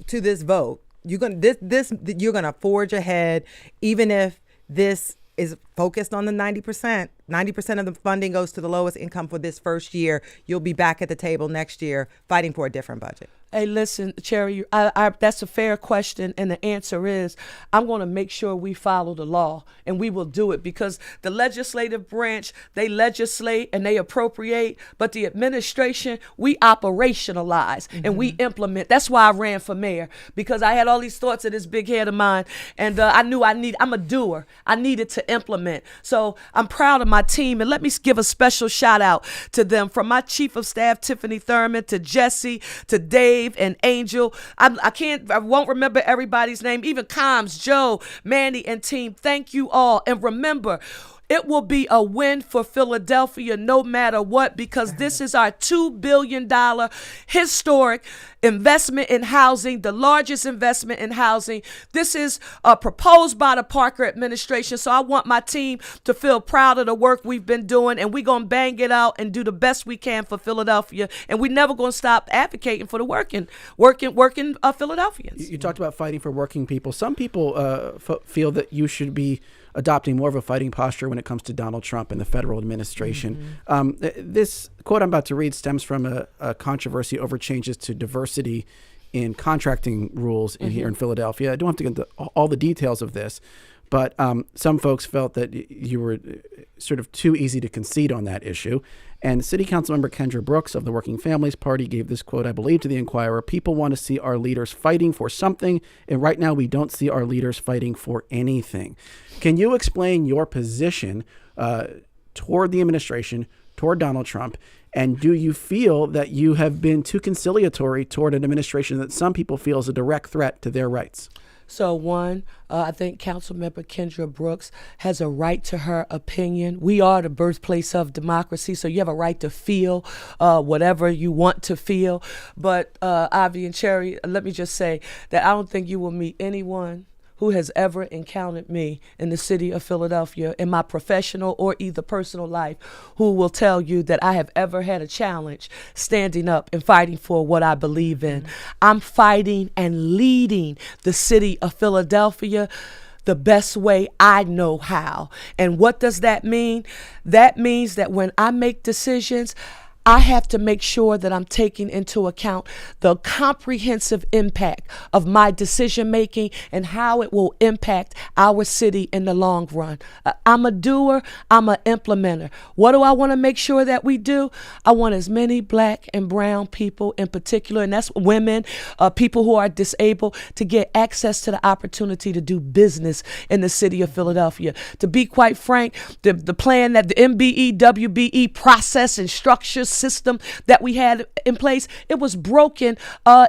Speaker 2: to this vote, you're gonna forge ahead, even if this is focused on the 90%. 90% of the funding goes to the lowest income for this first year. You'll be back at the table next year fighting for a different budget.
Speaker 4: Hey, listen, Cherry, that's a fair question, and the answer is I'm going to make sure we follow the law, and we will do it, because the legislative branch, they legislate and they appropriate, but the administration, we operationalize and we implement. That's why I ran for mayor, because I had all these thoughts of this big head of mine, and I knew I'm a doer. I needed to implement. So I'm proud of my team, and let me give a special shout out to them, from my chief of staff, Tiffany Thurman, to Jesse, to Dave and Angel. I won't remember everybody's name, even Combs, Joe, Manny, and team. Thank you all. And remember, it will be a win for Philadelphia no matter what, because this is our $2 billion historic investment in housing, the largest investment in housing. This is proposed by the Parker administration. So I want my team to feel proud of the work we've been doing, and we're going to bang it out and do the best we can for Philadelphia. And we're never going to stop advocating for the working Philadelphians.
Speaker 3: You talked about fighting for working people. Some people feel that you should be adopting more of a fighting posture when it comes to Donald Trump and the federal administration. This quote I'm about to read stems from a controversy over changes to diversity in contracting rules here in Philadelphia. I don't have to get into all the details of this, but some folks felt that you were sort of too easy to concede on that issue. And City Council member Kendra Brooks of the Working Families Party gave this quote, I believe, to the Inquirer: "People want to see our leaders fighting for something, and right now we don't see our leaders fighting for anything." Can you explain your position toward the administration, toward Donald Trump, and do you feel that you have been too conciliatory toward an administration that some people feel is a direct threat to their rights?
Speaker 4: So one, I think Councilmember Kendra Brooks has a right to her opinion. We are the birthplace of democracy, so you have a right to feel whatever you want to feel. But Ivy and Cherry, let me just say that I don't think you will meet anyone who who has ever encountered me in the city of Philadelphia in my professional or either personal life who will tell you that I have ever had a challenge standing up and fighting for what I believe in. I'm fighting and leading the city of Philadelphia the best way I know how. And what does that mean? That means that when I make decisions, I have to make sure that I'm taking into account the comprehensive impact of my decision making and how it will impact our city in the long run. I'm a doer, I'm an implementer. What do I want to make sure that we do? I want as many black and brown people in particular, and that's women, people who are disabled, to get access to the opportunity to do business in the city of Philadelphia. To be quite frank, the plan that the MBE, WBE process and structures system that we had in place, it was broken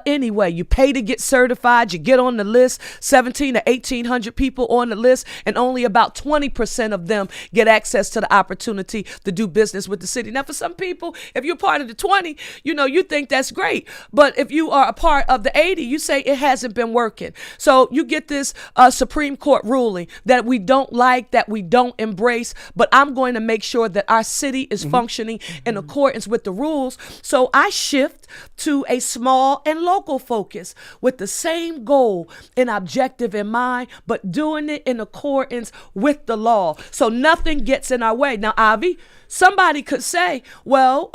Speaker 4: anyway. You pay to get certified, you get on the list, 17 to 1,800 people on the list, and only about 20% of them get access to the opportunity to do business with the city. Now, for some people, if you're part of the 20, you think that's great. But if you are a part of the 80, you say it hasn't been working. So you get this Supreme Court ruling that we don't like, that we don't embrace, but I'm going to make sure that our city is functioning in accordance with the rules. So I shift to a small and local focus with the same goal and objective in mind, but doing it in accordance with the law. So nothing gets in our way. Now, Avi, somebody could say, well,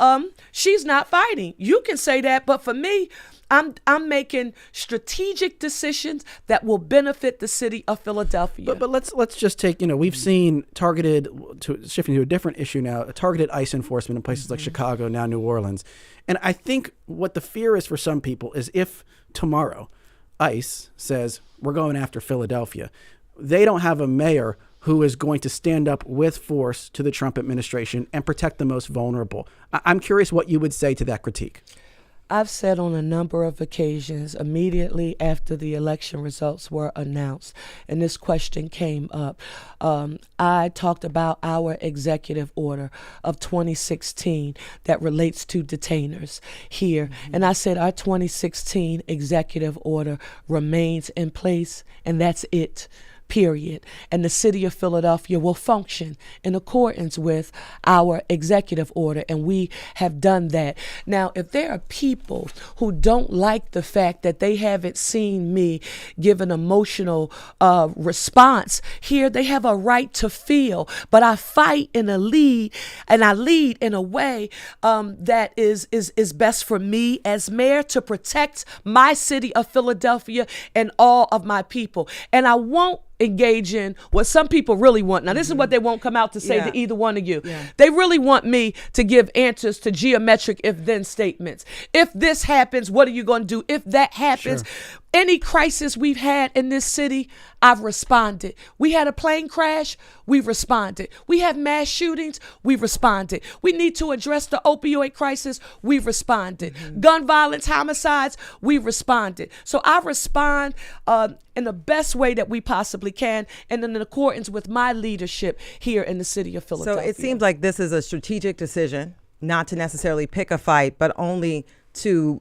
Speaker 4: she's not fighting. You can say that, but for me, I'm making strategic decisions that will benefit the city of Philadelphia.
Speaker 3: But let's just take, we've seen shifting to a different issue now, targeted ICE enforcement in places like Chicago, now New Orleans. And I think what the fear is for some people is if tomorrow ICE says we're going after Philadelphia, they don't have a mayor who is going to stand up with force to the Trump administration and protect the most vulnerable. I'm curious what you would say to that critique.
Speaker 4: I've said on a number of occasions immediately after the election results were announced, and this question came up, I talked about our executive order of 2016 that relates to detainers here. And I said our 2016 executive order remains in place, and that's it. Period. And the city of Philadelphia will function in accordance with our executive order, and we have done that. Now, if there are people who don't like the fact that they haven't seen me give an emotional response here, they have a right to feel. But I fight in a lead, and I lead in a way that is best for me as mayor to protect my city of Philadelphia and all of my people. And I won't engage in what some people really want. Now, this is what they won't come out to say to either one of you. They really want me to give answers to geometric if-then statements. If this happens, what are you going to do? If that happens, any crisis we've had in this city, I've responded. We had a plane crash, we've responded. We have mass shootings, we've responded. We need to address the opioid crisis, we've responded. Gun violence, homicides, we've responded. So I respond in the best way that we possibly can, and in accordance with my leadership here in the city of Philadelphia.
Speaker 2: So it seems like this is a strategic decision, not to necessarily pick a fight, but only to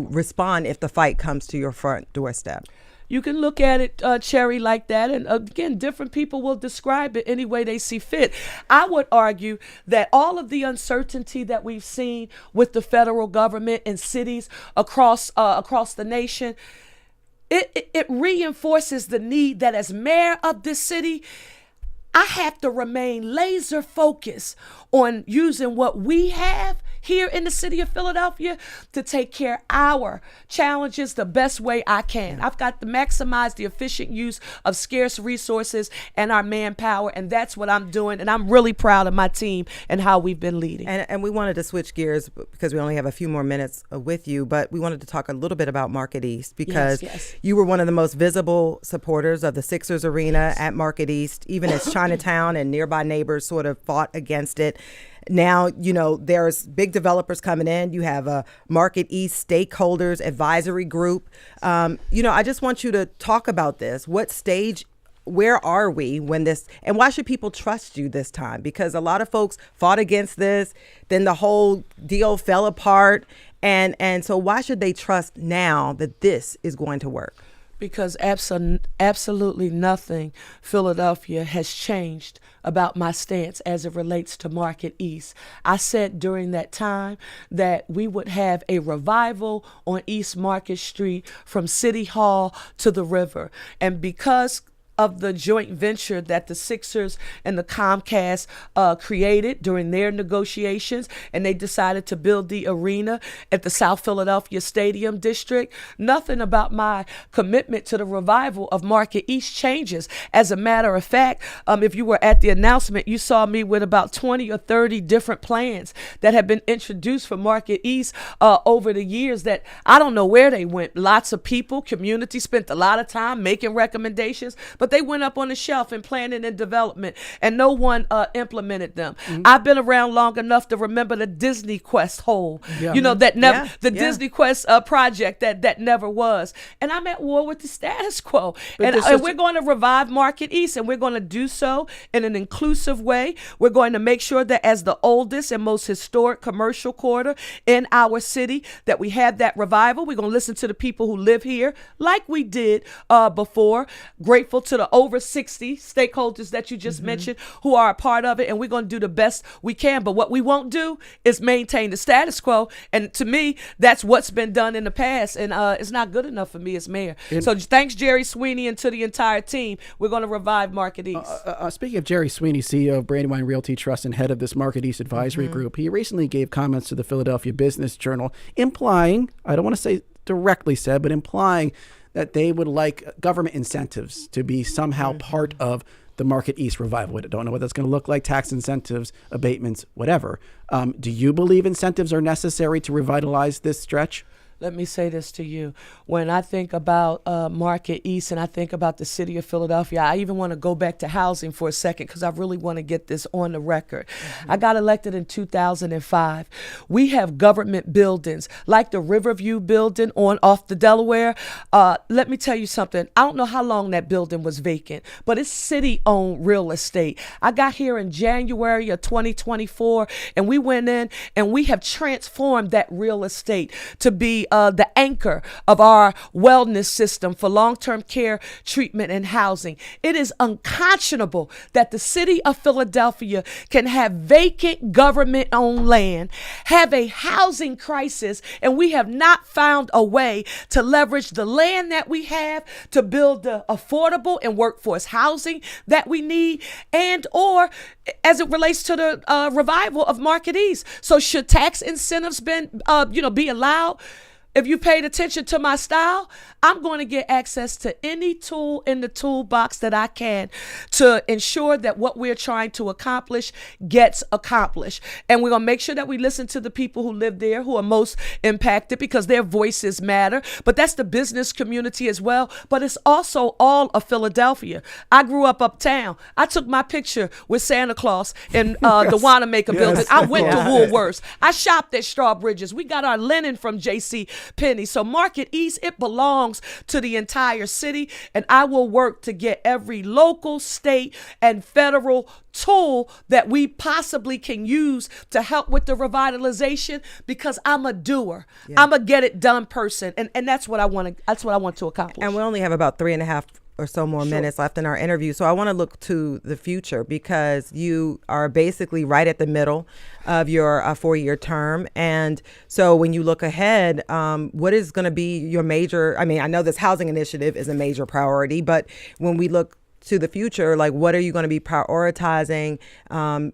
Speaker 2: respond if the fight comes to your front doorstep.
Speaker 4: You can look at it, Cherry, like that. And again, different people will describe it any way they see fit. I would argue that all of the uncertainty that we've seen with the federal government and cities across the nation, it reinforces the need that as mayor of this city, I have to remain laser focused on using what we have here in the city of Philadelphia to take care of our challenges the best way I can. I've got to maximize the efficient use of scarce resources and our manpower, and that's what I'm doing. And I'm really proud of my team and how we've been leading.
Speaker 2: And we wanted to switch gears because we only have a few more minutes with you, but we wanted to talk a little bit about Market East because you were one of the most visible supporters of the Sixers arena at Market East, even as Chinatown and nearby neighbors sort of fought against it. Now, there's big developers coming in. You have a Market East stakeholders advisory group. I just want you to talk about this. What stage, where are we when this, and why should people trust you this time? Because a lot of folks fought against this, then the whole deal fell apart. And so why should they trust now that this is going to work?
Speaker 4: Because absolutely nothing, Philadelphia, has changed about my stance as it relates to Market East. I said during that time that we would have a revival on East Market Street from City Hall to the river. And because of the joint venture that the Sixers and the Comcast created during their negotiations, and they decided to build the arena at the South Philadelphia Stadium District. Nothing about my commitment to the revival of Market East changes. As a matter of fact, if you were at the announcement, you saw me with about 20 or 30 different plans that have been introduced for Market East over the years that I don't know where they went. Lots of people, community spent a lot of time making recommendations, but they went up on the shelf in planning and development, and no one implemented them. I've been around long enough to remember the Disney Quest hole, that never, Disney Quest project that never was. And I'm at war with the status quo. And we're going to revive Market East, and we're going to do so in an inclusive way. We're going to make sure that as the oldest and most historic commercial quarter in our city, that we have that revival. We're going to listen to the people who live here like we did before. Grateful to the over 60 stakeholders that you just mentioned who are a part of it, and we're going to do the best we can. But what we won't do is maintain the status quo, and to me, that's what's been done in the past, and it's not good enough for me as mayor. So thanks, Jerry Sweeney, and to the entire team. We're going to revive Market East.
Speaker 3: Speaking of Jerry Sweeney, CEO of Brandywine Realty Trust and head of this Market East Advisory Group, he recently gave comments to the Philadelphia Business Journal implying, I don't want to say directly said, but implying that they would like government incentives to be somehow part of the Market East revival. I don't know what that's going to look like, tax incentives, abatements, whatever. Do you believe incentives are necessary to revitalize this stretch?
Speaker 4: Let me say this to you. When I think about Market East and I think about the city of Philadelphia, I even want to go back to housing for a second because I really want to get this on the record. I got elected in 2005. We have government buildings like the Riverview building off the Delaware. Let me tell you something. I don't know how long that building was vacant, but it's city-owned real estate. I got here in January of 2024, and we went in and we have transformed that real estate to be the anchor of our wellness system for long-term care, treatment, and housing. It is unconscionable that the city of Philadelphia can have vacant government-owned land, have a housing crisis, and we have not found a way to leverage the land that we have to build the affordable and workforce housing that we need, and or as it relates to the revival of Market East. So should tax incentives be allowed? If you paid attention to my style, I'm going to get access to any tool in the toolbox that I can to ensure that what we're trying to accomplish gets accomplished. And we're going to make sure that we listen to the people who live there, who are most impacted, because their voices matter. But that's the business community as well. But it's also all of Philadelphia. I grew up uptown. I took my picture with Santa Claus in the Wanamaker building. I went to Woolworths. I shopped at Strawbridge's. We got our linen from J.C. Penney. So Market East, it belongs to the entire city, and I will work to get every local, state, and federal tool that we possibly can use to help with the revitalization, because I'm a doer. I'm a get it done person, and that's what I want to accomplish.
Speaker 2: And we only have about 3.5 or so more minutes left in our interview. So I want to look to the future, because you are basically right at the middle of your 4-year term. And so when you look ahead, what is going to be your major, I know this housing initiative is a major priority, but when we look to the future, like what are you going to be prioritizing, and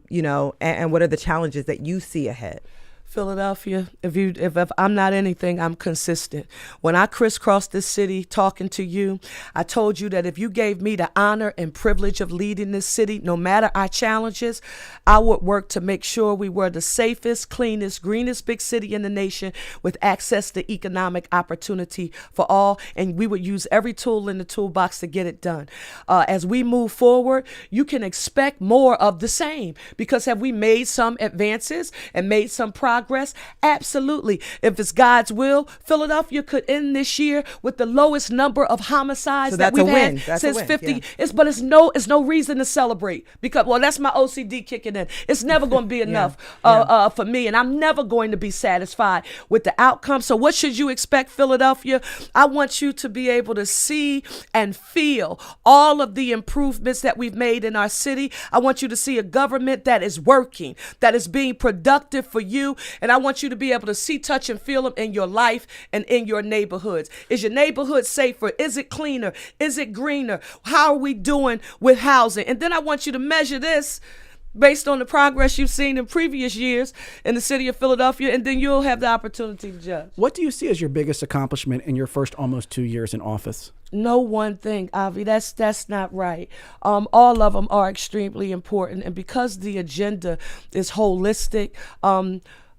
Speaker 2: what are the challenges that you see ahead?
Speaker 4: Philadelphia, if I'm not anything, I'm consistent. When I crisscrossed this city talking to you, I told you that if you gave me the honor and privilege of leading this city, no matter our challenges, I would work to make sure we were the safest, cleanest, greenest big city in the nation with access to economic opportunity for all, and we would use every tool in the toolbox to get it done. As we move forward, you can expect more of the same, because have we made some advances and made some progress? progress? Absolutely. If it's God's will, Philadelphia could end this year with the lowest number of homicides
Speaker 2: So
Speaker 4: that
Speaker 2: that's a
Speaker 4: we've
Speaker 2: win.
Speaker 4: had
Speaker 2: That's a
Speaker 4: since
Speaker 2: win,
Speaker 4: 50.
Speaker 2: yeah.
Speaker 4: It's no reason to celebrate because, well, that's my OCD kicking in. It's never going to be enough for me, and I'm never going to be satisfied with the outcome. So what should you expect, Philadelphia? I want you to be able to see and feel all of the improvements that we've made in our city. I want you to see a government that is working, that is being productive for you. And I want you to be able to see, touch, and feel them in your life and in your neighborhoods. Is your neighborhood safer? Is it cleaner? Is it greener? How are we doing with housing? And then I want you to measure this based on the progress you've seen in previous years in the city of Philadelphia, and then you'll have the opportunity to judge.
Speaker 3: What do you see as your biggest accomplishment in your first almost 2 years in office?
Speaker 4: No one thing, Avi. That's not right. All of them are extremely important, and because the agenda is holistic,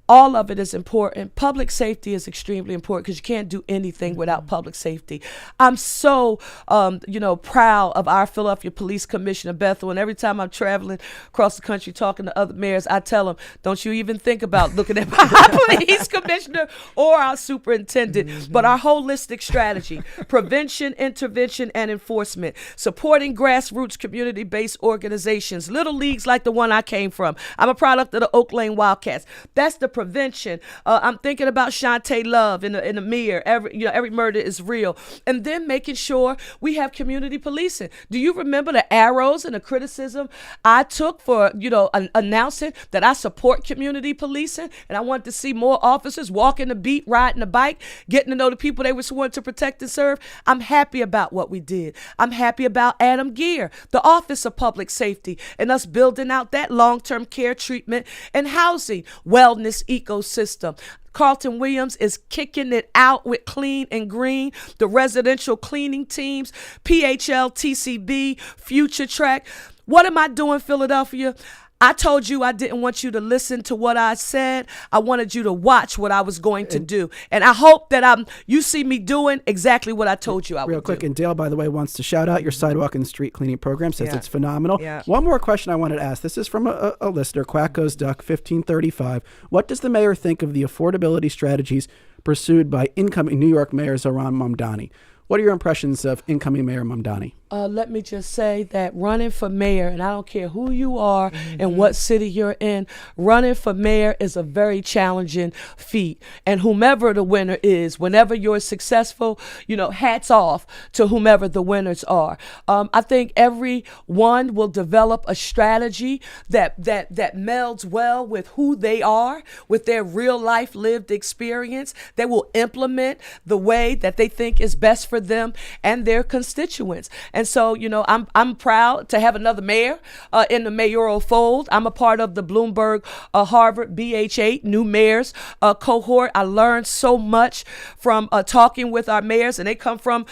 Speaker 4: all of it is important. Public safety is extremely important because you can't do anything without public safety. I'm so, proud of our Philadelphia Police Commissioner, Bethel. And every time I'm traveling across the country talking to other mayors, I tell them, don't you even think about looking at my police commissioner or our superintendent. But our holistic strategy, prevention, intervention, and enforcement, supporting grassroots community-based organizations, little leagues like the one I came from. I'm a product of the Oak Lane Wildcats. That's the prevention. I'm thinking about Shantae Love in the Mayor. Every murder is real. And then making sure we have community policing. Do you remember the arrows and the criticism I took for, announcing that I support community policing? And I want to see more officers walking the beat, riding the bike, getting to know the people they were sworn to protect and serve. I'm happy about what we did. I'm happy about Adam Gear, the Office of Public Safety, and us building out that long-term care treatment and housing, wellness ecosystem. Carlton Williams is kicking it out with Clean and Green, the residential cleaning teams, PHL, TCB, Future Track. What am I doing, Philadelphia? I told you I didn't want you to listen to what I said. I wanted you to watch what I was going to do. And I hope that you see me doing exactly what I told you I would do.
Speaker 3: Real quick, and Dale, by the way, wants to shout out your sidewalk and street cleaning program, says it's phenomenal.
Speaker 2: Yeah.
Speaker 3: One more question I wanted to ask. This is from a listener, Quack Goes Duck 1535. What does the mayor think of the affordability strategies pursued by incoming New York Mayor Zohran Mamdani? What are your impressions of incoming Mayor Mamdani?
Speaker 4: Let me just say that running for mayor, and I don't care who you are and what city you're in, running for mayor is a very challenging feat. And whomever the winner is, whenever you're successful, hats off to whomever the winners are. I think everyone will develop a strategy that melds well with who they are, with their real life lived experience. They will implement the way that they think is best for them and their constituents. And so, I'm proud to have another mayor in the mayoral fold. I'm a part of the Bloomberg Harvard BH8 new mayors cohort. I learned so much from talking with our mayors, and they come from,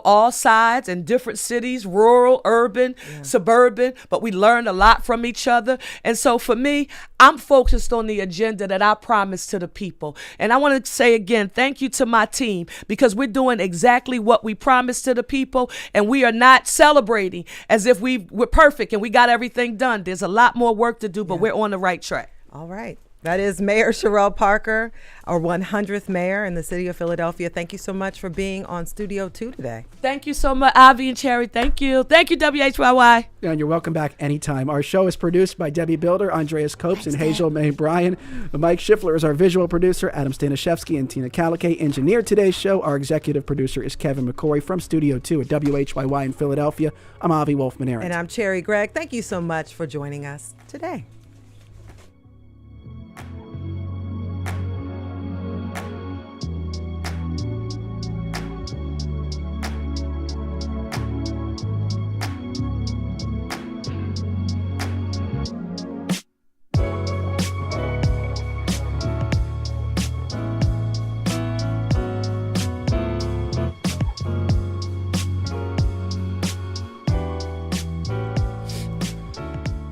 Speaker 4: all sides and different cities, rural, urban, suburban, but we learned a lot from each other. And so for me, I'm focused on the agenda that I promised to the people. And I want to say again, thank you to my team, because we're doing exactly what we promised to the people, and we are not celebrating as if we're perfect and we got everything done. There's a lot more work to do, but we're on the right track.
Speaker 2: All right. That is Mayor Cherelle Parker, our 100th mayor in the city of Philadelphia. Thank you so much for being on Studio 2 today.
Speaker 4: Thank you so much, Avi and Cherry. Thank you. Thank you, WHYY.
Speaker 3: And you're welcome back anytime. Our show is produced by Debbie Builder, Andreas Copes, and H.O.M.E. Bryan. Mike Schiffler is our visual producer, Adam Stanishevsky and Tina Calicay engineered today's show. Our executive producer is Kevin McCory from Studio 2 at WHYY in Philadelphia. I'm Avi Wolfman-Arent.
Speaker 2: And I'm Cherry Gregg. Thank you so much for joining us today.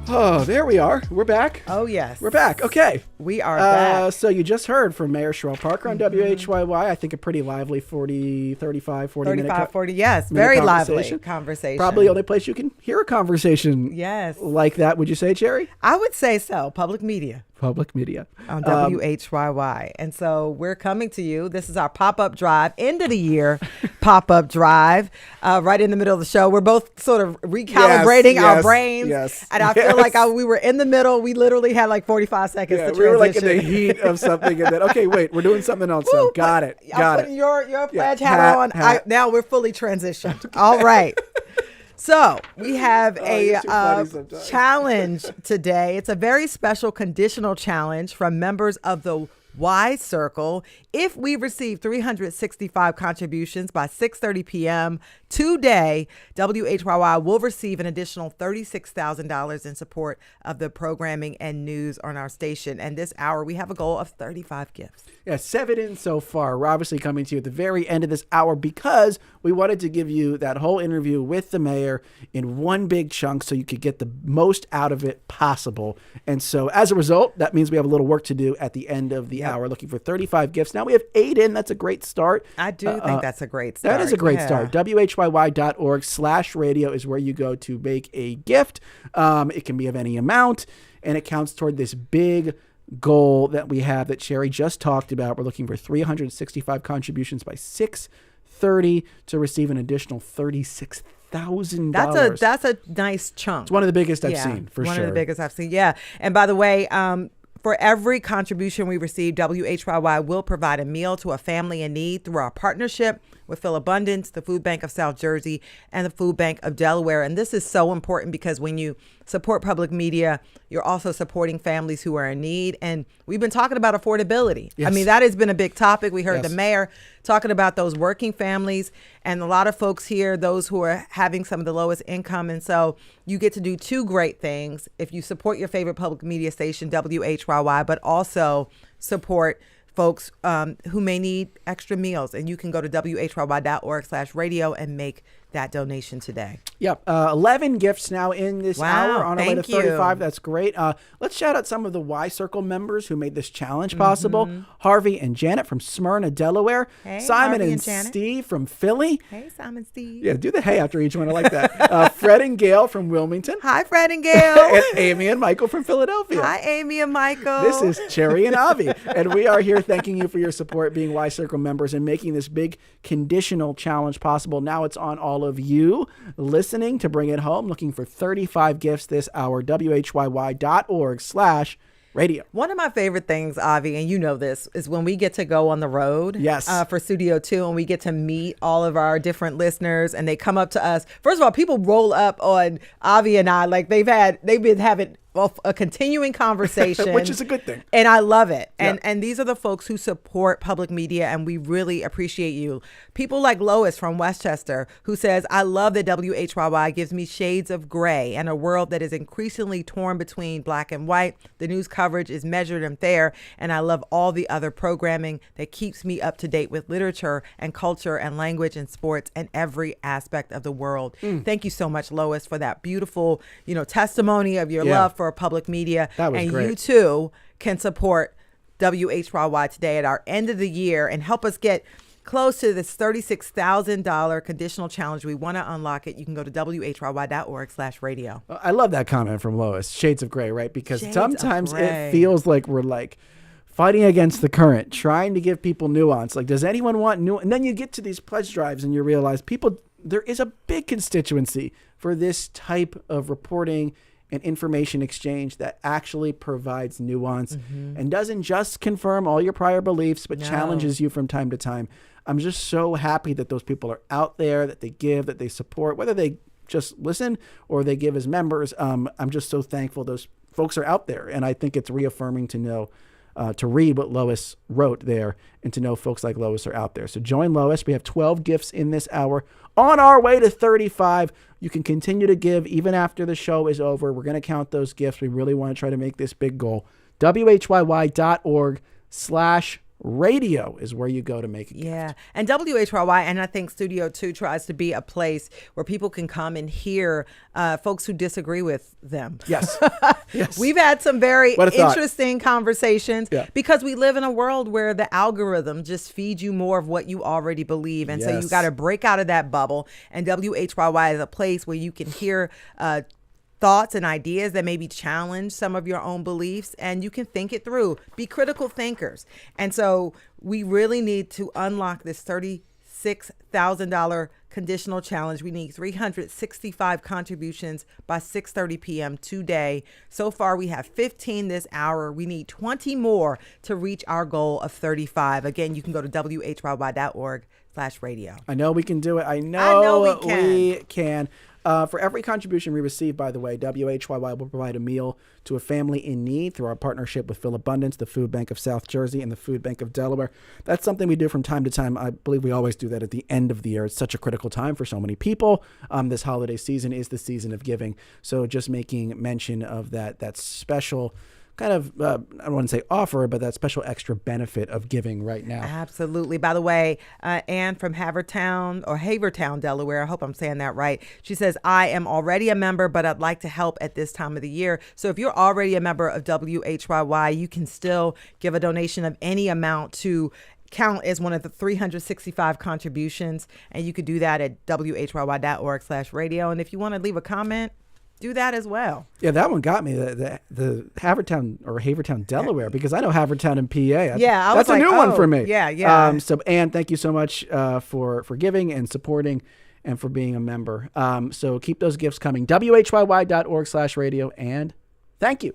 Speaker 3: Oh, there we are. We're back.
Speaker 2: Oh, yes.
Speaker 3: We're back. Okay.
Speaker 2: We are back.
Speaker 3: So you just heard from Mayor Cherelle Parker on WHYY. I think a pretty lively 35, 40 minute
Speaker 2: 40, yes. Very lively
Speaker 3: conversation.
Speaker 2: conversation.
Speaker 3: Probably the only place you can hear a conversation
Speaker 2: Yes.
Speaker 3: like that. Would you say, Cherry?
Speaker 2: I would say so. Public media.
Speaker 3: Public Media.
Speaker 2: On WHYY. And so we're coming to you. This is our pop-up drive, end of the year pop-up drive, right in the middle of the show. We're both sort of recalibrating our brains. And I feel like we were in the middle. We literally had like 45 seconds to transition.
Speaker 3: We were like in the heat of something. And then, okay, wait, we're doing something else. So got it.
Speaker 2: I'm putting your pledge hat on. Now we're fully transitioned. All right. So we have a challenge today. It's a very special conditional challenge from members of the Y Circle. If we receive 365 contributions by 6:30 p.m. today, WHYY will receive an additional $36,000 in support of the programming and news on our station. And this hour, we have a goal of 35 gifts.
Speaker 3: Yeah, 7 in so far. We're obviously coming to you at the very end of this hour because we wanted to give you that whole interview with the mayor in one big chunk so you could get the most out of it possible. And so as a result, that means we have a little work to do at the end of the hour, looking for 35 gifts. Now we have 8 in. That's a great start.
Speaker 2: I do think that's a great start.
Speaker 3: That is a great start. WHYY.org/radio is where you go to make a gift. It can be of any amount, and it counts toward this big goal that we have that Sherry just talked about. We're looking for 365 contributions by 6:30 to receive an additional $36,000.
Speaker 2: That's a nice chunk.
Speaker 3: It's one of the biggest I've seen, for sure.
Speaker 2: One of the biggest I've seen, yeah. And by the way, for every contribution we receive, WHYY will provide a meal to a family in need through our partnership with Phil Abundance, the Food Bank of South Jersey, and the Food Bank of Delaware. And this is so important because when you support public media, you're also supporting families who are in need. And we've been talking about affordability.
Speaker 3: Yes.
Speaker 2: I mean, that has been a big topic. We heard the mayor talking about those working families and a lot of folks here, those who are having some of the lowest income. And so you get to do two great things if you support your favorite public media station, WHYY, but also support folks who may need extra meals. And you can go to WHYY.org/radio and make that donation today.
Speaker 3: Yep. 11 gifts now in this hour on our way to 35. That's great. Let's shout out some of the Y Circle members who made this challenge possible. Harvey and Janet from Smyrna, Delaware.
Speaker 2: Hey,
Speaker 3: Simon
Speaker 2: Harvey
Speaker 3: and Steve from Philly.
Speaker 2: Hey, Simon, Steve.
Speaker 3: Yeah, do the hey after each one. I like that. Fred and Gail from Wilmington.
Speaker 2: Hi, Fred and Gail.
Speaker 3: And Amy and Michael from Philadelphia.
Speaker 2: Hi, Amy and Michael.
Speaker 3: This is Cherry and Avi. And we are here thanking you for your support, being Y Circle members and making this big conditional challenge possible. Now it's on all of you listening to bring it home, looking for 35 gifts this hour. WHYY.org/radio.
Speaker 2: One of my favorite things, Avi, and you know this, is when we get to go on the road for Studio 2 and we get to meet all of our different listeners and they come up to us. First of all, people roll up on Avi and I like they've been having a continuing conversation,
Speaker 3: which is a good thing,
Speaker 2: and I love it. And these are the folks who support public media, and we really appreciate you. People like Lois from Westchester, who says, "I love that WHYY gives me shades of gray and a world that is increasingly torn between black and white. The news coverage is measured and fair, and I love all the other programming that keeps me up to date with literature and culture and language and sports and every aspect of the world." Thank you so much, Lois, for that beautiful, testimony of your love for public media.
Speaker 3: That was great.
Speaker 2: You too can support WHYY today at our end of the year and help us get close to this $36,000 conditional challenge. We want to unlock it. You can go to WHYY.org/radio.
Speaker 3: I love that comment from Lois. Shades of gray, right? Because
Speaker 2: Shades
Speaker 3: sometimes
Speaker 2: of gray.
Speaker 3: it feels like we're like fighting against the current, trying to give people nuance. Like, does anyone want new? And then you get to these pledge drives and you realize there is a big constituency for this type of reporting and information exchange that actually provides nuance and doesn't just confirm all your prior beliefs, but challenges you from time to time. I'm just so happy that those people are out there, that they give, that they support, whether they just listen or they give as members. I'm just so thankful those folks are out there. And I think it's reaffirming to know, to read what Lois wrote there and to know folks like Lois are out there. So join Lois. We have 12 gifts in this hour. On our way to 35. You can continue to give even after the show is over. We're going to count those gifts. We really want to try to make this big goal. WHYY.org/radio is where you go to make a gift.
Speaker 2: And WHYY, and I think Studio 2 tries to be a place where people can come and hear folks who disagree with them.
Speaker 3: Yes.
Speaker 2: We've had some very interesting conversations because we live in a world where the algorithm just feeds you more of what you already believe. And so you got to break out of that bubble. And WHYY is a place where you can hear thoughts and ideas that maybe challenge some of your own beliefs, and you can think it through. Be critical thinkers. And so we really need to unlock this $36,000 conditional challenge. We need 365 contributions by 6:30 p.m. today. So far, we have 15 this hour. We need 20 more to reach our goal of 35. Again, you can go to WHYY.org/radio.
Speaker 3: I know we can do it. I know
Speaker 2: we can.
Speaker 3: We can. For every contribution we receive, by the way, WHYY will provide a meal to a family in need through our partnership with Philabundance, the Food Bank of South Jersey, and the Food Bank of Delaware. That's something we do from time to time. I believe we always do that at the end of the year. It's such a critical time for so many people. This holiday season is the season of giving. So just making mention of that special kind of, I don't want to say offer, but that special extra benefit of giving right now.
Speaker 2: Absolutely. By the way, Ann from Havertown, Delaware, I hope I'm saying that right. She says, I am already a member, but I'd like to help at this time of the year. So if you're already a member of WHYY, you can still give a donation of any amount to count as one of the 365 contributions. And you could do that at WHYY.org/radio. And if you want to leave a comment, do that as well.
Speaker 3: Yeah, that one got me. The Havertown, Delaware, because I know Havertown in PA.
Speaker 2: Yeah,
Speaker 3: that's a new one for me.
Speaker 2: Yeah.
Speaker 3: So, Ann, thank you so much for giving and supporting and for being a member. So keep those gifts coming. WHYY.org/radio, and thank you.